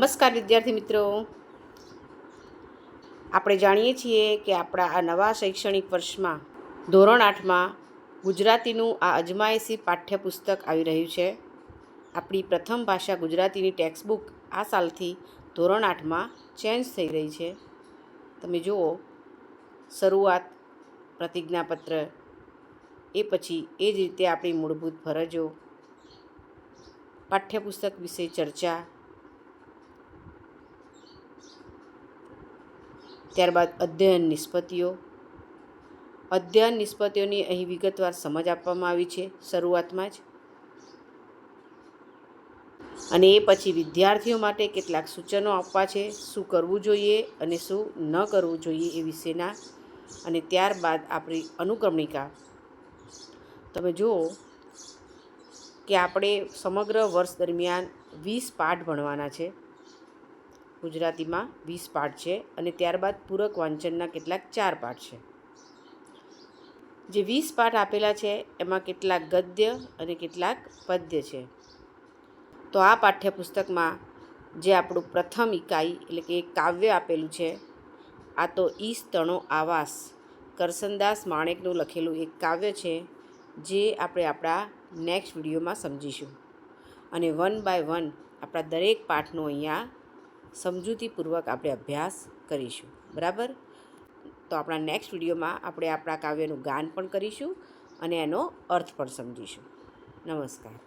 નમસ્કાર વિદ્યાર્થી મિત્રો, આપણે જાણીએ છીએ કે આપણા આ નવા શૈક્ષણિક વર્ષમાં ધોરણ 8માં ગુજરાતીનું આ અજમાયશી પાઠ્યપુસ્તક આવી રહ્યું છે. આપણી પ્રથમ ભાષા ગુજરાતીની ટેક્સ્ટબુક આ સાલથી ધોરણ 8માં ચેન્જ થઈ રહી છે. તમે જુઓ, શરૂઆત પ્રતિજ્ઞાપત્ર, એ પછી એ જ રીતે આપણી મૂળભૂત ફરજો, પાઠ્યપુસ્તક વિશે ચર્ચા, ત્યારબાદ અધ્યયન નિષ્પત્તિઓની અહીં વિગતવાર સમજ આપવામાં આવી છે શરૂઆતમાં જ. અને એ પછી વિદ્યાર્થીઓ માટે કેટલાક સૂચનો આપવા છે, શું કરવું જોઈએ અને શું ન કરવું જોઈએ એ વિશેના. અને ત્યારબાદ આપણી અનુક્રમણિકા. તમે જુઓ કે આપણે સમગ્ર વર્ષ દરમિયાન 20 પાઠ ભણવાના છે. ગુજરાતીમાં 20 પાઠ છે અને ત્યારબાદ પૂરક વાંચનના કેટલાક 4 પાઠ છે. જે 20 પાઠ આપેલા છે એમાં કેટલાક ગદ્ય અને કેટલાક પદ્ય છે. તો આ પાઠ્યપુસ્તકમાં જે આપણું પ્રથમ ઇકાઈ એટલે કે કાવ્ય આપેલું છે, આ તો ઈશ તણો આવાસ, કરસનદાસ માણેકનું લખેલું એક કાવ્ય છે, જે આપણે આપણા નેક્સ્ટ વિડીયોમાં સમજીશું. અને 1 બાય 1 આપણા દરેક પાઠનો અહીંયા સમજૂતીપૂર્વક આપણે અભ્યાસ કરીશું. બરાબર? તો આપણા નેક્સ્ટ વિડીયોમાં આપણે આપણા કાવ્યનું ગાન પણ કરીશું અને એનો અર્થ પણ સમજીશું. નમસ્કાર.